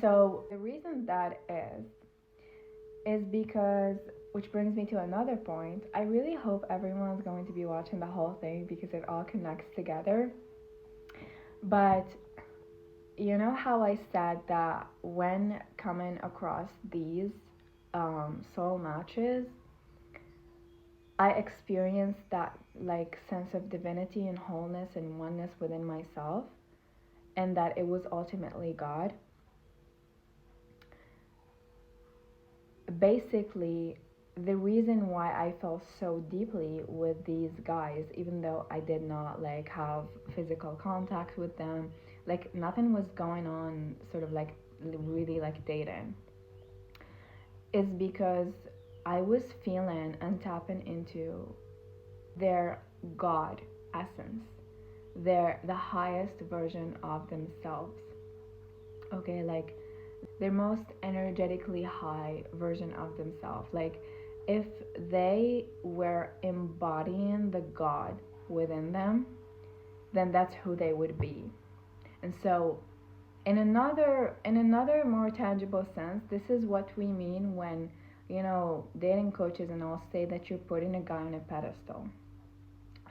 so the reason that is because, which brings me to another point. I really hope everyone's going to be watching the whole thing because it all connects together. But you know how I said that when coming across these soul matches, I experienced that like sense of divinity and wholeness and oneness within myself, and that it was ultimately God. Basically, the reason why I felt so deeply with these guys, even though I did not like have physical contact with them, like nothing was going on, sort of like really like dating, is because I was feeling and tapping into their God essence, the highest version of themselves. Okay, like their most energetically high version of themselves. Like if they were embodying the God within them, then that's who they would be. And so in another more tangible sense, this is what we mean when, dating coaches and all say that you're putting a guy on a pedestal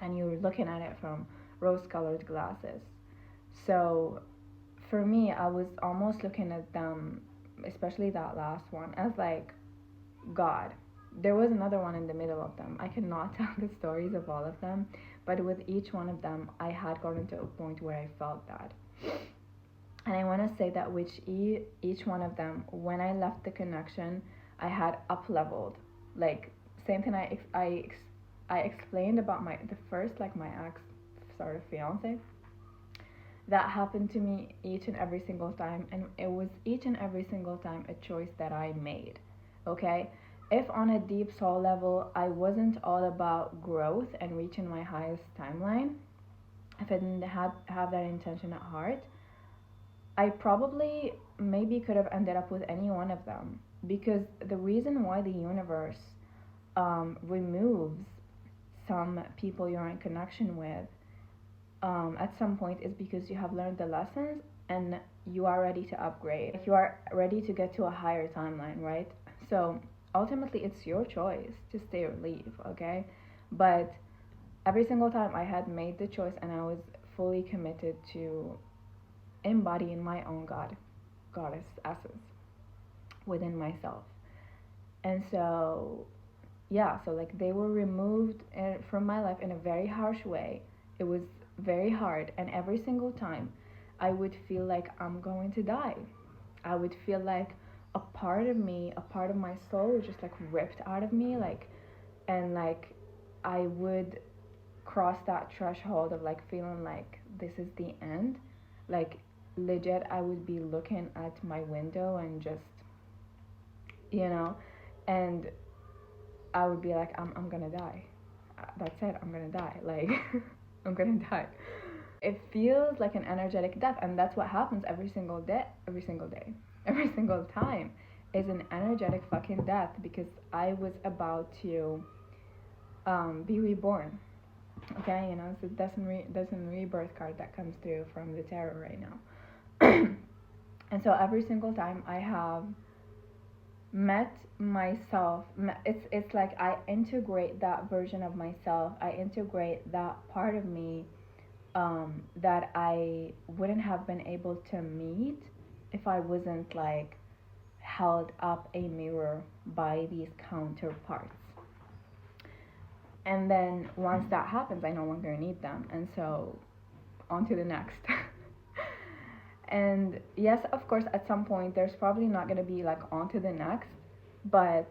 and you're looking at it from rose colored glasses. So for me, I was almost looking at them, especially that last one, as like God. There was another one in the middle of them. I cannot tell the stories of all of them, but with each one of them, I had gotten to a point where I felt that. And I want to say that with each one of them, when I left the connection, I had up leveled. Like same thing I explained about the first, like my ex sort of fiance. That happened to me each and every single time, and it was each and every single time a choice that I made. Okay, if on a deep soul level I wasn't all about growth and reaching my highest timeline, if I didn't have that intention at heart, I probably maybe could have ended up with any one of them, because the reason why the universe removes some people you're in connection with at some point is because you have learned the lessons and you are ready to upgrade. Like you are ready to get to a higher timeline, right? So ultimately, it's your choice to stay or leave, okay? But every single time I had made the choice and I was fully committed to embodying my own goddess essence within myself. And so, yeah, so like they were removed from my life in a very harsh way. It was very hard, and every single time I would feel like I'm going to die. I would feel like a part of me, a part of my soul was just like ripped out of me, like, and like I would cross that threshold of like feeling like this is the end. Like legit, I would be looking at my window and just, you know, and I would be like, I'm gonna die. That's it, I'm gonna die. Like, I'm gonna die. It feels like an energetic death, and that's what happens every single day, every single day, every single time is an energetic fucking death, because I was about to be reborn. Okay, it's a death and rebirth card that comes through from the tarot right now. And so every single time I have met myself, it's like I integrate that version of myself. I integrate that part of me that I wouldn't have been able to meet if I wasn't like held up a mirror by these counterparts. And then once that happens, I no longer need them, and so on to the next. And yes, of course, at some point there's probably not gonna be like on to the next, but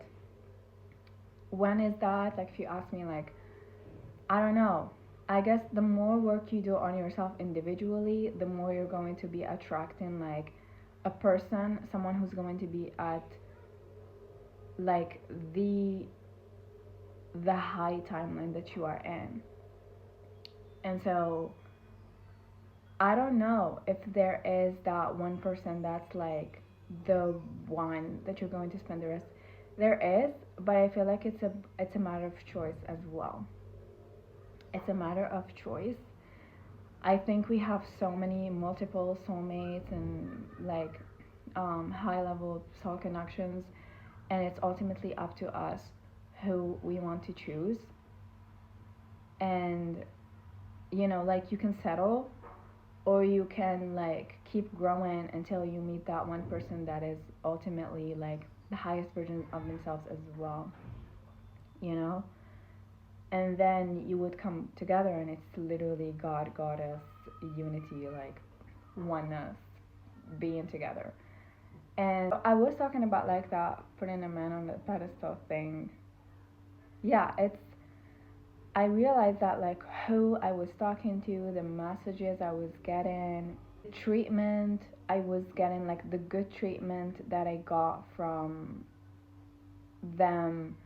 when is that? Like if you ask me, like, I don't know. I guess the more work you do on yourself individually, the more you're going to be attracting like a person, someone who's going to be at like the high timeline that you are in. And so I don't know if there is that one person that's like the one that you're going to spend the rest. There is, but I feel like it's a matter of choice as well. It's a matter of choice. I think we have so many multiple soulmates, and like high level soul connections, and it's ultimately up to us who we want to choose. And like you can settle, or you can like keep growing until you meet that one person that is ultimately like the highest version of themselves as well, you know? And then you would come together, and it's literally God, goddess, unity, like oneness, being together. And I was talking about like that putting a man on the pedestal thing. Yeah, it's I realized that like who I was talking to, the messages I was getting, the treatment I was getting, like the good treatment that I got from them,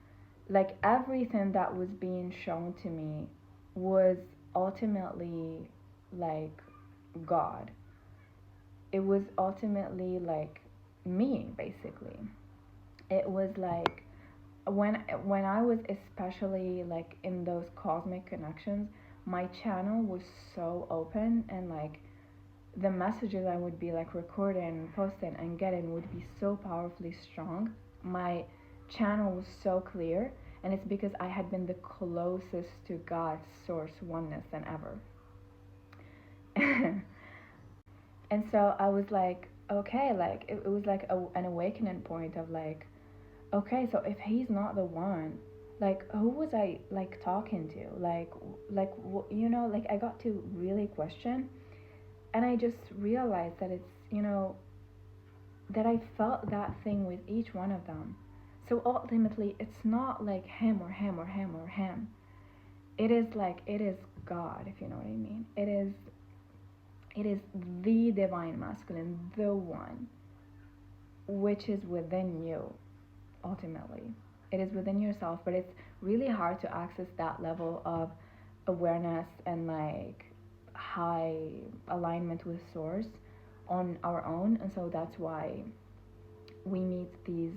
like everything that was being shown to me was ultimately like God. It was ultimately like me, basically. It was like when I was especially like in those cosmic connections, my channel was so open, and like the messages I would be like recording, posting, and getting would be so powerfully strong. My channel was so clear, and it's because I had been the closest to God's source oneness than ever. And so I was like, okay, like it was like an awakening point of like, okay, so if he's not the one, like who was I like talking to? Like I got to really question, and I just realized that it's that I felt that thing with each one of them. So ultimately, it's not like him or him or him or him. It is like it is God, if you know what I mean. It is the divine masculine, the one, which is within you ultimately. It is within yourself, but it's really hard to access that level of awareness and like high alignment with source on our own. And so that's why we meet these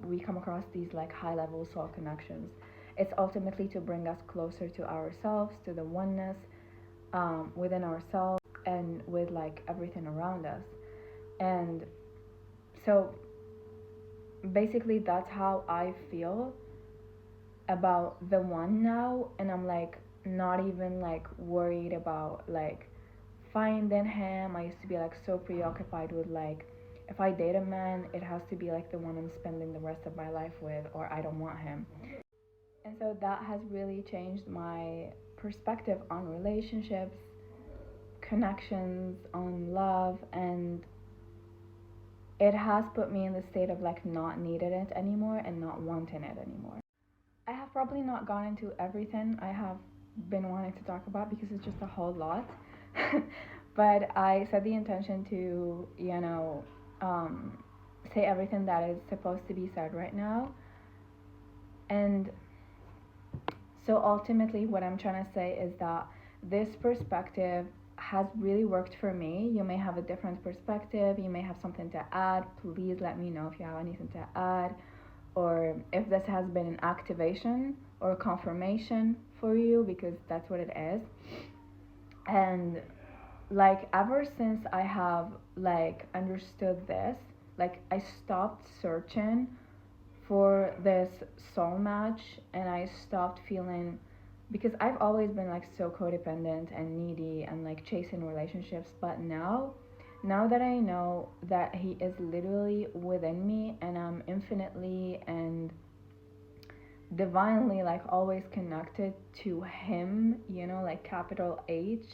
we come across these like high level soul connections. It's ultimately to bring us closer to ourselves, to the oneness within ourselves and with like everything around us. And so basically that's how I feel about the one now, and I'm like not even like worried about like finding him. I used to be like so preoccupied with like if I date a man, it has to be like the one I'm spending the rest of my life with, or I don't want him. And so that has really changed my perspective on relationships, connections, on love, and it has put me in the state of like not needing it anymore and not wanting it anymore. I have probably not gone into everything I have been wanting to talk about because it's just a whole lot. But I set the intention to, say everything that is supposed to be said right now. And so ultimately, what I'm trying to say is that this perspective has really worked for me. You may have a different perspective, you may have something to add. Please let me know if you have anything to add, or if this has been an activation or a confirmation for you, because that's what it is. And like ever since I have like understood this, like I stopped searching for this soul match, and I stopped feeling, because I've always been like so codependent and needy and like chasing relationships, but now that I know that he is literally within me, and I'm infinitely and divinely like always connected to him, like capital H.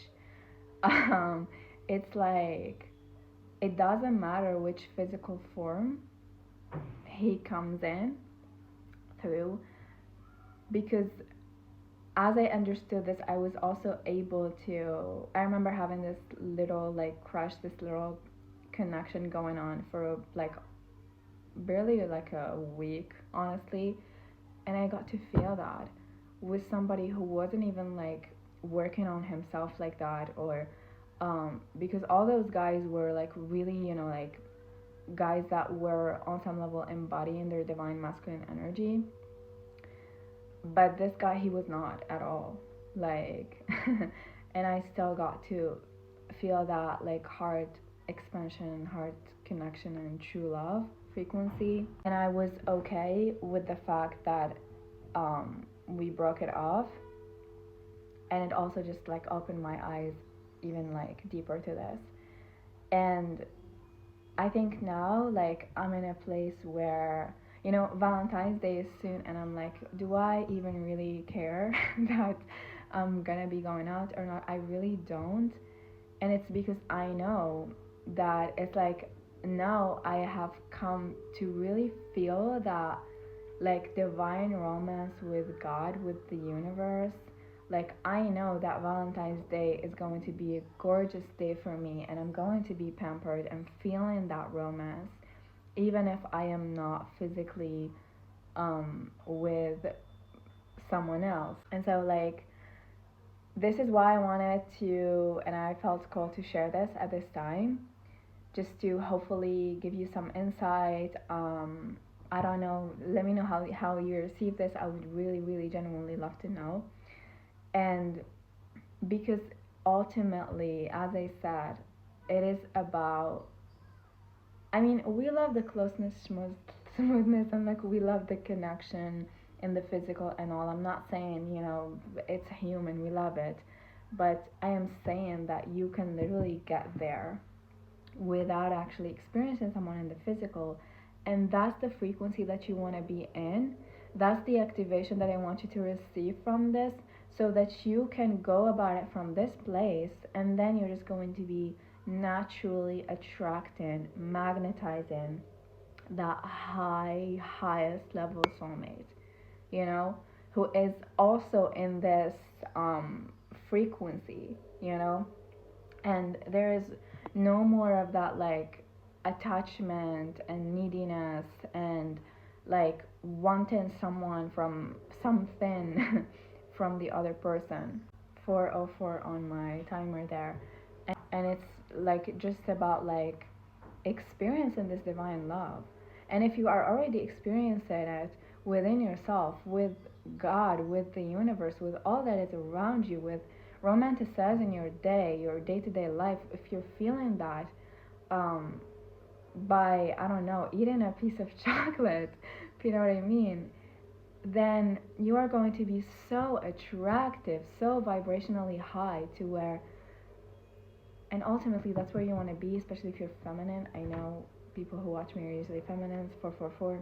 um it's like it doesn't matter which physical form he comes in through, because as I understood this, I was also able to. I remember having this little like crush, this little connection going on for like barely like a week, honestly, and I got to feel that with somebody who wasn't even like working on himself like that, or because all those guys were like really, like guys that were on some level embodying their divine masculine energy, but this guy, he was not at all, like and I still got to feel that like heart expansion, heart connection and true love frequency. And I was okay with the fact that we broke it off. And it also just like opened my eyes even like deeper to this. And I think now like I'm in a place where, you know, Valentine's Day is soon, and I'm like, do I even really care that I'm gonna be going out or not? I really don't. And it's because I know that it's like now I have come to really feel that like divine romance with God, with the universe. Like I know that Valentine's Day is going to be a gorgeous day for me, and I'm going to be pampered and feeling that romance even if I am not physically with someone else. And so like this is why I wanted to, and I felt called to share this at this time, just to hopefully give you some insight. I don't know, let me know how you receive this. I would really, really genuinely love to know. And because ultimately, as I said, it is about, I mean, we love the closeness, smoothness, and like we love the connection in the physical and all. I'm not saying, you know, it's human, we love it. But I am saying that you can literally get there without actually experiencing someone in the physical. And that's the frequency that you want to be in. That's the activation that I want you to receive from this, so that you can go about it from this place, and then you're just going to be naturally attracting, magnetizing that highest level soulmate, you know, who is also in this frequency, you know. And there is no more of that like attachment and neediness and like wanting someone from something from the other person. 404 on my timer there. And it's like just about like experiencing this divine love. And if you are already experiencing it within yourself, with God, with the universe, with all that is around you, with romanticizing your day, your day-to-day life, if you're feeling that by, I don't know, eating a piece of chocolate, if you know what I mean, then you are going to be so attractive, so vibrationally high, to where, and ultimately that's where you want to be, especially if you're feminine. I know people who watch me are usually feminines, 444.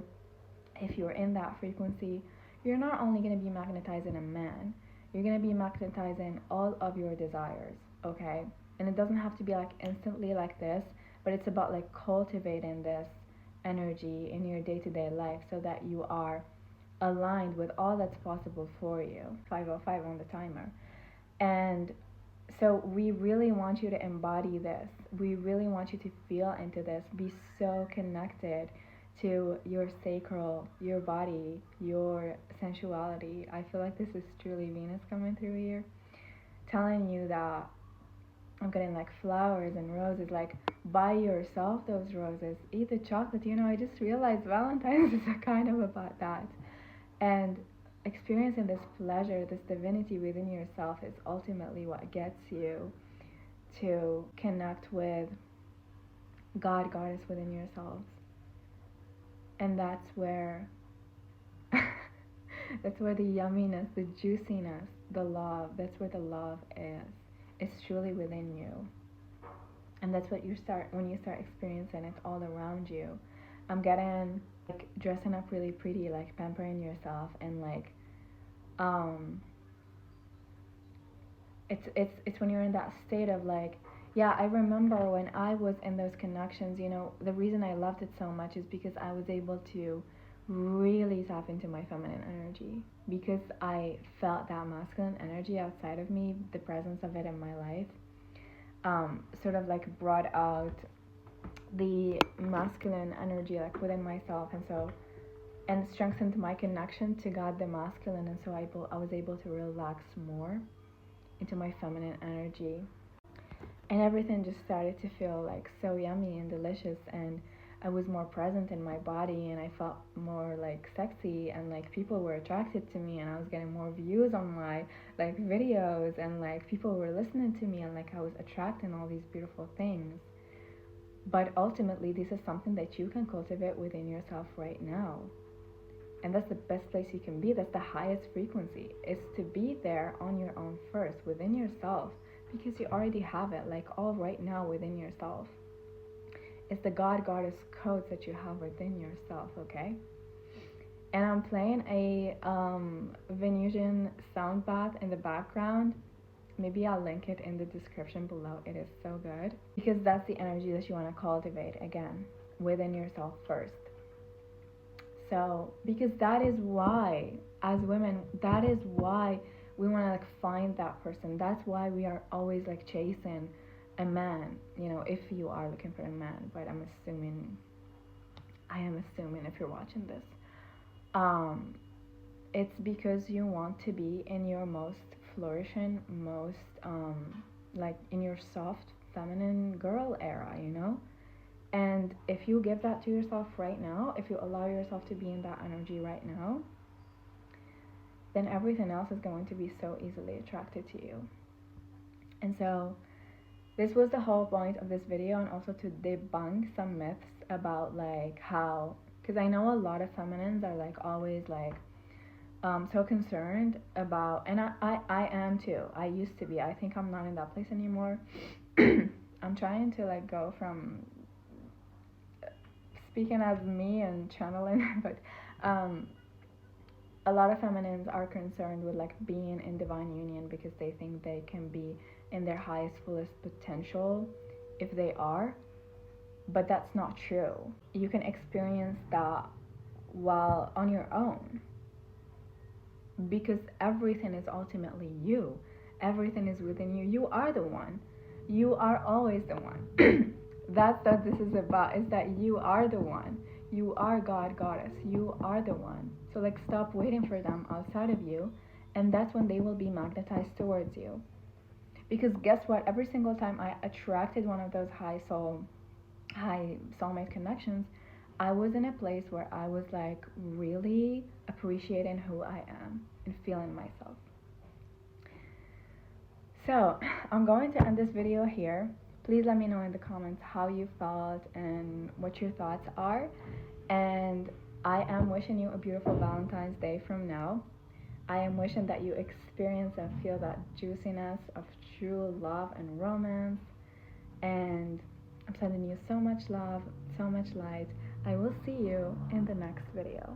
If you're in that frequency, you're not only going to be magnetizing a man, you're going to be magnetizing all of your desires, okay? And it doesn't have to be like instantly like this, but it's about like cultivating this energy in your day-to-day life so that you are aligned with all that's possible for you. 505 on the timer. And so we really want you to embody this. We really want you to feel into this. Be so connected to your sacral, your body, your sensuality. I feel like this is truly Venus coming through here, telling you that I'm getting like flowers and roses. Like, buy yourself those roses. Eat the chocolate. You know, I just realized Valentine's is kind of about that. And experiencing this pleasure, this divinity within yourself is ultimately what gets you to connect with God, Goddess within yourselves. And that's where that's where the yumminess, the juiciness, the love, that's where the love is. It's truly within you. And that's what when you start experiencing it all around you. I'm getting like dressing up really pretty, like pampering yourself, and like it's when you're in that state of like, yeah, I remember when I was in those connections, you know, the reason I loved it so much is because I was able to really tap into my feminine energy, because I felt that masculine energy outside of me, the presence of it in my life, sort of like brought out the masculine energy like within myself, and strengthened my connection to God, the masculine, and so I was able to relax more into my feminine energy, and everything just started to feel like so yummy and delicious, and I was more present in my body, and I felt more like sexy, and like people were attracted to me, and I was getting more views on my like videos, and like people were listening to me, and like I was attracting all these beautiful things But ultimately, this is something that you can cultivate within yourself right now. And that's the best place you can be. That's the highest frequency, is to be there on your own first, within yourself, because you already have it, like all right now within yourself. It's the God Goddess codes that you have within yourself, okay? And I'm playing a Venusian sound bath in the background. Maybe I'll link it in the description below. It is so good, because that's the energy that you want to cultivate again within yourself first. So, because that is why, as women, that is why we want to like find that person. That's why we are always like chasing a man, you know, if you are looking for a man. But I am assuming if you're watching this, it's because you want to be in your most flourishing, most like in your soft feminine girl era, you know. And if you give that to yourself right now, if you allow yourself to be in that energy right now, then everything else is going to be so easily attracted to you. And so this was the whole point of this video, and also to debunk some myths about like how, because I know a lot of feminines are like always like so concerned about, and I am too. I used to be. I think I'm not in that place anymore. I'm trying to like go from speaking as me and channeling, but a lot of feminines are concerned with like being in divine union because they think they can be in their highest, fullest potential if they are. But that's not true. You can experience that while on your own, because everything is ultimately you. Everything is within you. You are the one. You are always the one. That's what this is about, is that you are the one. You are God, Goddess. You are the one. So like stop waiting for them outside of you, and that's when they will be magnetized towards you. Because guess what? Every single time I attracted one of those high soulmate connections, I was in a place where I was like really appreciating who I am and feeling myself. So I'm going to end this video here. Please let me know in the comments how you felt and what your thoughts are. And I am wishing you a beautiful Valentine's Day from now. I am wishing that you experience and feel that juiciness of true love and romance. And I'm sending you so much love, so much light. I will see you in the next video.